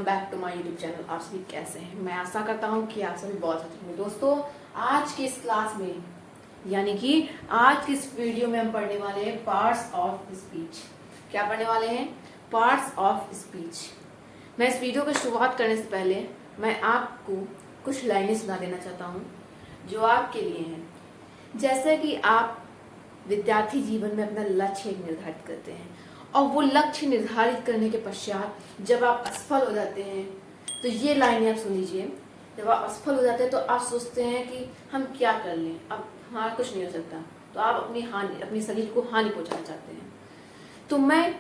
Welcome back to my YouTube channel. आप सभी कैसे हैं? मैं आशा करता हूं कि आप सभी बहुत अच्छे होंगे। दोस्तों, आज की इस क्लास में यानी कि आज की इस वीडियो में हम पढ़ने वाले हैं पार्ट्स ऑफ स्पीच। क्या पढ़ने वाले हैं? Parts of speech. मैं इस वीडियो की शुरुआत करने से पहले मैं आपको कुछ लाइनें सुना देना चाहता हूँ जो आपके लिए हैं। जैसे कि आप विद्यार्थी जीवन में अपना लक्ष्य निर्धारित करते हैं और वो लक्ष्य निर्धारित करने के पश्चात जब आप असफल हो जाते हैं तो ये लाइनें आप सुन लीजिए। जब आप असफल हो जाते हैं तो आप सोचते हैं कि हम क्या कर लें, अब हमारा कुछ नहीं हो सकता, तो आप अपने शरीर को हानि पहुंचाना चाहते हैं। तो मैं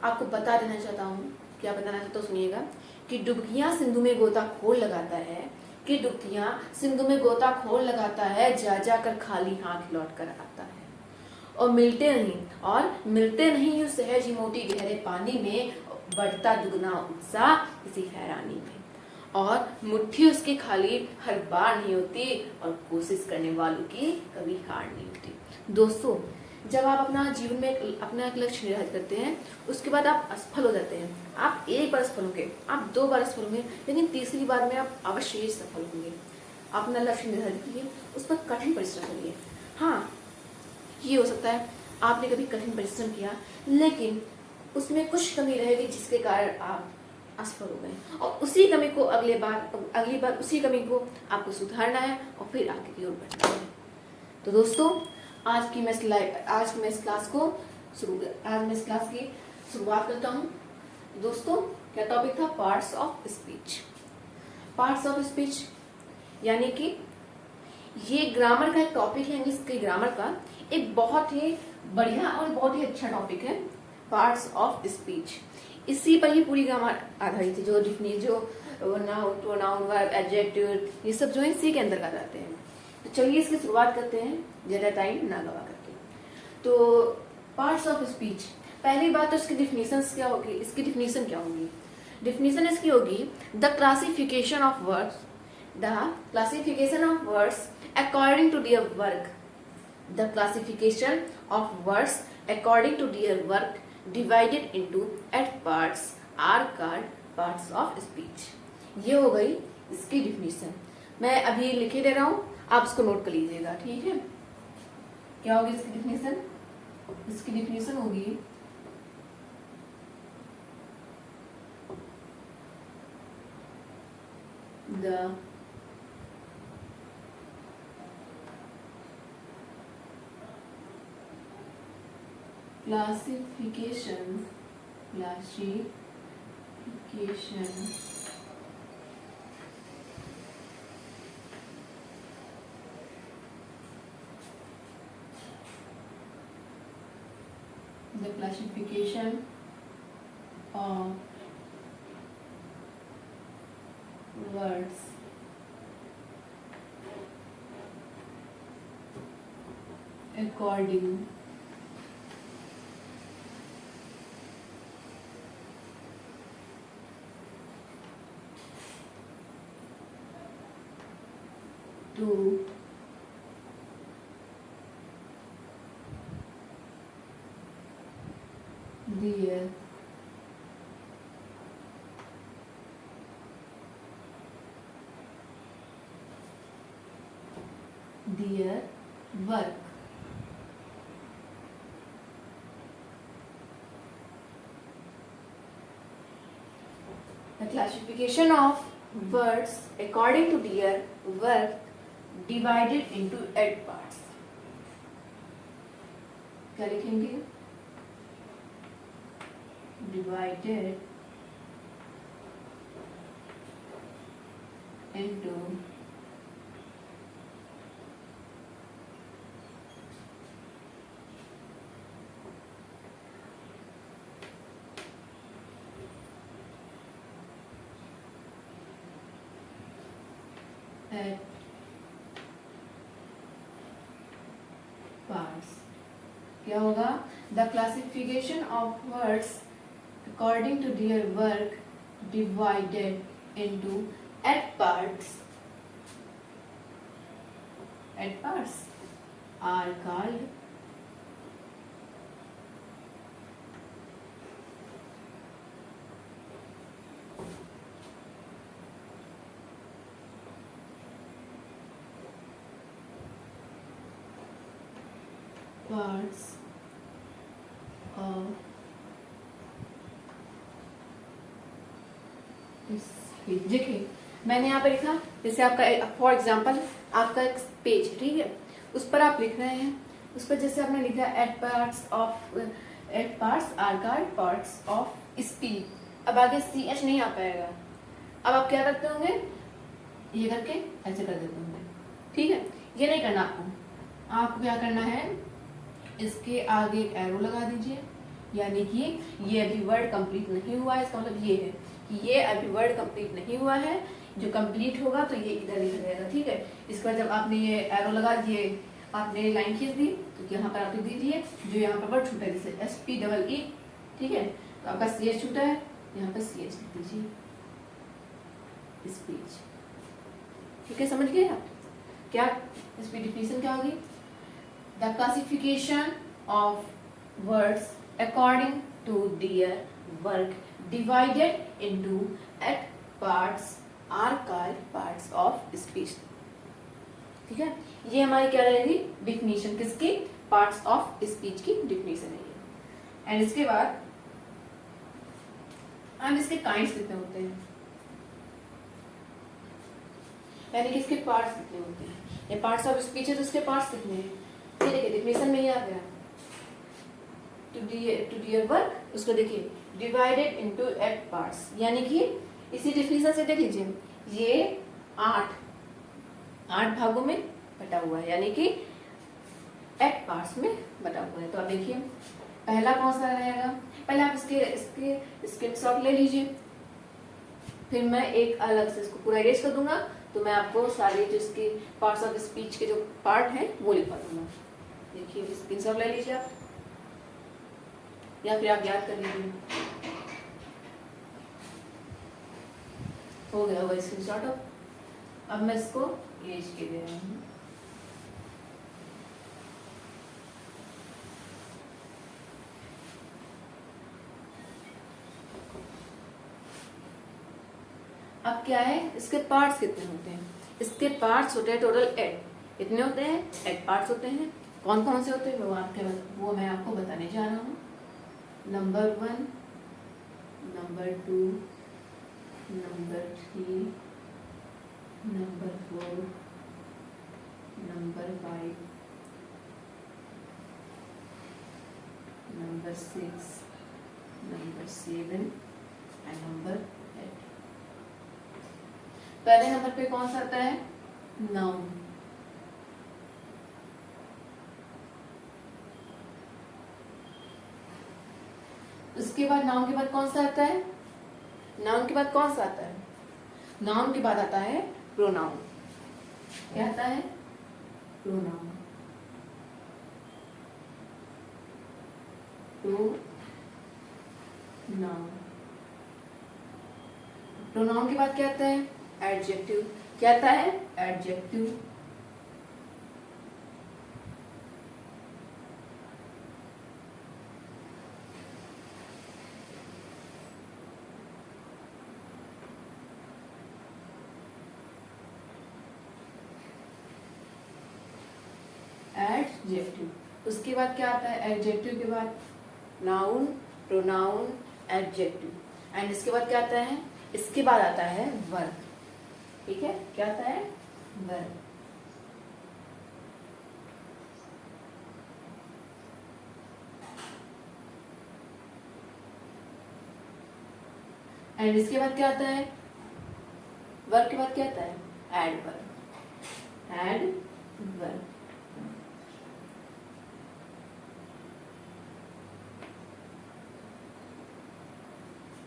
आपको बता देना चाहता हूँ, क्या बताना चाहता हूँ सुनिएगा, कि डुबकियां सिंधु में गोताखोर लगाता है, कि डुबकियां सिंधु में गोताखोर लगाता है, जा जाकर खाली हाथ लौट कर आता है। और मिलते नहीं उस सहज मोटी गहरे पानी में, बढ़ता दुगना उत्साह किसी हैरानी में। और मुट्ठी उसकी खाली हर बार नहीं होती, और कोशिश करने वालों की कभी हार नहीं होती। दोस्तों, जब आप अपना जीवन में अपना एक लक्ष्य निर्धारित करते हैं, उसके बाद आप असफल हो जाते हैं। आप एक बार असफल होंगे, आप 2 बार असफल होंगे, लेकिन तीसरी बार में आप अवश्य ही सफल होंगे। अपना लक्ष्य निर्धारित कीजिए, उस पर कठिन परिश्रम करिए। हाँ, ये हो सकता है आपने कभी कठिन परिश्रम किया लेकिन उसमें कुछ कमी रहेगी जिसके कारण आप असफल हो गए, और उसी कमी को अगली बार उसी कमी को आपको सुधारना है और फिर आगे की ओर बढ़ना है। तो दोस्तों, आज मैं इस क्लास की शुरुआत करता हूँ। दोस्तों, क्या टॉपिक था? Parts of speech. Parts of speech यानी कि ये ग्रामर का एक टॉपिक है, इंग्लिश के ग्रामर का एक बहुत ही बढ़िया और बहुत ही अच्छा टॉपिक है, पार्ट्स ऑफ स्पीच। इसी पर ही पूरी ग्रामर आधारित है। जो नाउन, प्रोनाउन, वर्ब, एडजेक्टिव, ये सब जो है इसी के अंतर्गत आते हैं। तो चलिए इसकी शुरुआत करते हैं, ज्यादा टाइम ना गवा करके। तो पार्ट्स ऑफ स्पीच, पहली बात तो इसकी डिफिनेशंस क्या होगी, इसकी डिफिनेशन क्या होगी? डिफिनेशन इसकी होगी the classification of words according to their work. The classification of words according to their work divided into 8 parts are called parts of speech. ये हो गई इसकी डिफिनेशन। मैं अभी लिखे दे रहा हूँ, आप इसको नोट कर लीजिएगा, ठीक है? क्या होगी इसकी डिफिनेशन? इसकी डिफिनेशन होगी the classification the classification of words according to their work. The classification of words according to their work divided into 8 parts. क्या लिखेंगे? Divided into 8 parts. क्या होगा? The classification of words according to their work divided into 8 parts. 8 parts are called parts of speech. देखिए मैंने यहाँ पे लिखा, जैसे आपका फॉर एग्जांपल आपका एक पेज, ठीक है, उस पर आप लिख रहे हैं, उस पर जैसे आपने लिखा eight parts are called parts of speech. अब आगे सी एच नहीं आ पाएगा, अब आप क्या करते होंगे, ये करके ऐसे कर देते होंगे, ठीक है। ये नहीं करना आपको क्या करना है, इसके आगे एक एरो लगा दीजिए, यानी कि ये अभी वर्ड कंप्लीट नहीं हुआ है, इसका मतलब ये है कि ये अभी वर्ड कंप्लीट नहीं हुआ है, जो कंप्लीट होगा तो ये इधर लिखा जाएगा, ठीक है। इस पर जब आपने ये एरो लगा दिए, आपने लाइन खींच दी, तो यहाँ पर आप लिख दीजिए जो यहाँ पर वर्ड छूटा है, जैसे SPEE, ठीक है, तो आपका CH छूटा है, यहाँ पर CH लिख दीजिए, स्पीच, ठीक है। समझ गए आप क्या इसकी डिफिनेशन क्या होगी, the classification of words according to their work divided into eight parts are called parts of speech, ठीक है। ये हमारी क्या रहेगी डिफिनेशन, किसकी, पार्ट्स ऑफ स्पीच की डिफिनेशन है ये। एंड इसके बाद हम इसके काइंड्स कितने होते हैं, यानी कि इसके पार्ट्स कितने होते हैं, ये पार्ट्स ऑफ स्पीच है तो इसके पार्ट्स कितने हैं, ये देखिए डिफिनेशन में ही आ गया, टू डियर वर्क, उसको देखिए डिवाइडेड इनटू एट पार्ट्स, यानी कि इसी डिफिनेशन से देख लीजिए ये 8 भागों में बटा हुआ है, यानी कि 8 पार्ट्स में बटा हुआ है। तो आप देखिए पहला कौन सा रहेगा, पहले आप इसके स्क्रीनशॉट ले लीजिए, फिर मैं एक अलग से इसको पूरा इरेज कर दूंगा, तो मैं आपको सारे जो इसके पार्ट्स ऑफ स्पीच के जो पार्ट हैं वो लिखवा दूंगा। देखिए स्क्रीनशॉट ले लीजिए आप, या फिर आप याद कर लीजिए, हो गया होगा स्क्रीनशॉट। अब मैं इसको इरेज के दे रहा हूँ, अब क्या है, इसके पार्ट्स कितने होते हैं, इसके पार्ट्स होते हैं टोटल 8, कितने होते हैं 8 पार्ट्स होते हैं। कौन कौन से होते हैं वो मैं आपको बताने जा रहा हूँ। Number 1, number 2, number 3, number 4, number 5, number 6, number 7 and number 8। पहले नंबर पे कौन सा आता है, नाउन, उसके बाद नाउन के बाद कौन सा आता है, नाउन के बाद कौन सा आता है, नाउन के बाद आता है प्रोनाउन। क्या आता है, प्रोनाउन, प्रोनाउन के बाद क्या आता है, एडजेक्टिव। क्या आता है, एडजेक्टिव। एडजेक्टिव, उसके बाद क्या आता है, एडजेक्टिव के बाद नाउन, प्रोनाउन, एडजेक्टिव, एंड इसके बाद क्या आता है, इसके बाद आता है वर्ब, ठीक है। क्या आता है, वर्ब। एंड इसके बाद क्या आता है, वर्ब के बाद क्या आता है, एडवर्ब, एडवर्ब।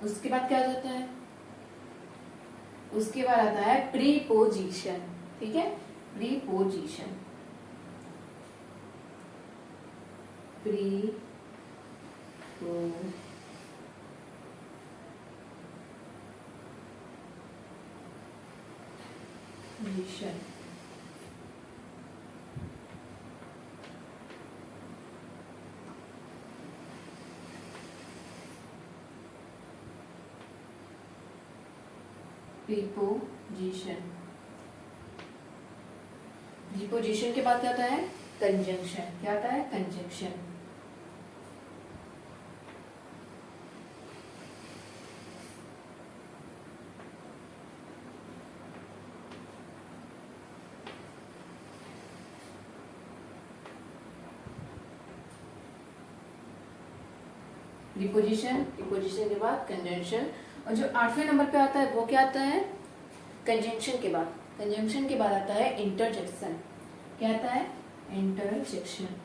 उसके बाद क्या आ जाता है, उसके बाद आता है प्रीपोजिशन, ठीक है, प्रीपोजिशन, प्रीपोजिशन। प्रीपोजिशन, प्रीपोजिशन के बाद क्या आता है, कंजंक्शन। क्या आता है? कंजंक्शन। प्रीपोजिशन, प्रीपोजिशन के बाद कंजंक्शन। और जो 8वें नंबर पे आता है वो क्या आता है? कंजंक्शन के बाद, कंजंक्शन के बाद आता है इंटरजेक्शन। क्या आता है? इंटरजेक्शन।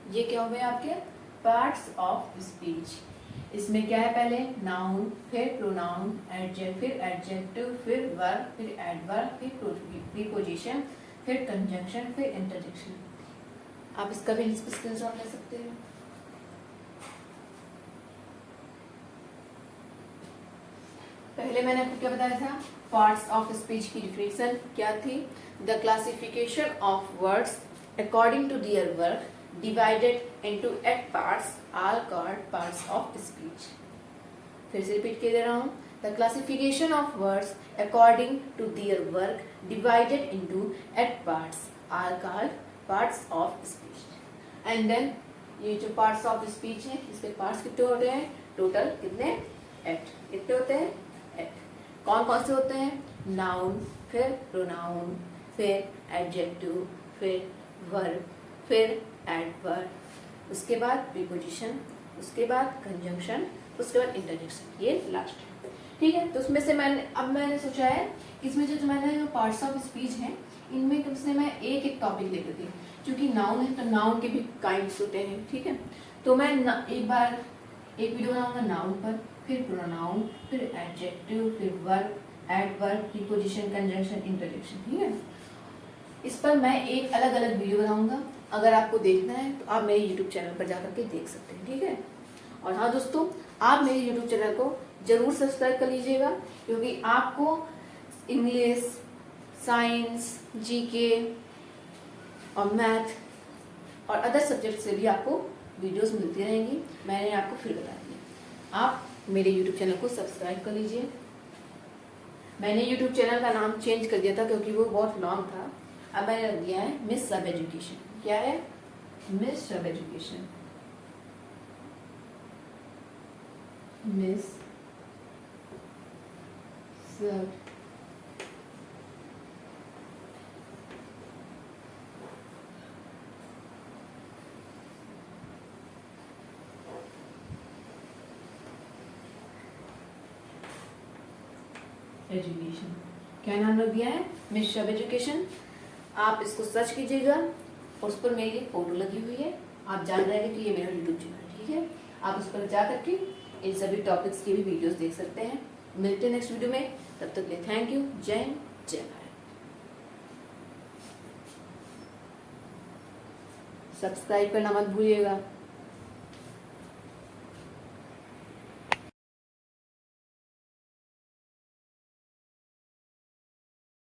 ये क्या हो गए आपके पार्ट्स ऑफ स्पीच। इसमें क्या है? पहले नाउन, फिर प्रोनाउन, एडजेक्ट, फिर एडजेक्टिव, फिर वर्ब, फिर एडवर्ब, फिर प्रीपोजिशन, फिर कंजंक्शन, फिर इंटरजेक्शन। आप इसका भी स्क्रीनशॉट ले सकते हैं। पहले मैंने आपको क्या बताया था? पार्ट्स ऑफ स्पीच की डिफिनेशन क्या थी? The classification of words according to their work divided into 8 parts all called parts of speech। फिर से रिपीट कर दे रहा हूँ। The classification of words according to their work divided into 8 parts are called parts of speech। And then ये जो parts of speech है इसके parts कितने होते हैं? टोटल कितने? 8। कितने होते हैं? 8। कौन कौन से होते हैं? नाउन, फिर प्रोनाउन, फिर एडजेक्टिव, फिर वर्ब, फिर एडवर्ब, उसके बाद प्रीपोजिशन, उसके बाद कंजंक्शन, उसके बाद इंटरजेक्शन, ये लास्ट है। ठीक है, तो उसमें से मैंने सोचा है इसमें जो मैंने जो पार्ट्स ऑफ स्पीच हैं इनमें कम से मैं एक एक टॉपिक लेकर थी। क्योंकि नाउन है तो नाउन के भी काइंड्स होते हैं। ठीक है, तो मैं एक बार एक वीडियो बनाऊंगा नाउन पर, फिर प्रोनाउन, फिर एडजेक्टिव, फिर verb, adverb, preposition, conjunction, interjection. ठीक है, इस पर मैं एक अलग अलग वीडियो बनाऊंगा। अगर आपको देखना है तो आप मेरे YouTube चैनल पर जाकर के देख सकते हैं। ठीक है, और हाँ दोस्तों, आप मेरे YouTube चैनल को जरूर सब्सक्राइब कर लीजिएगा, क्योंकि आपको इंग्लिश, साइंस, जीके और मैथ और अदर सब्जेक्ट से भी आपको वीडियोस मिलती रहेंगी। मैंने आपको फिर बता दिया, आप मेरे YouTube चैनल को सब्सक्राइब कर लीजिए। मैंने YouTube चैनल का नाम चेंज कर दिया था क्योंकि वो बहुत लॉन्ग था। अब मैंने रख दिया है मिस सब एजुकेशन। क्या है? मिस सब एजुकेशन। मिस सब एजुकेशन। क्या नाम रख दिया है? मिस सब एजुकेशन। आप इसको सर्च कीजिएगा और उस पर मेरी फोटो लगी हुई है, आप जान जाएंगे कि ये मेरा यूट्यूब चैनल है। ठीक है, आप उस पर जा करके इन सभी टॉपिक्स की भी वीडियोस देख सकते हैं। मिलते हैं नेक्स्ट वीडियो में, तब तक के लिए थैंक यू। जय हिंद, जय भारत। सब्सक्राइब करना मत भूलिएगा।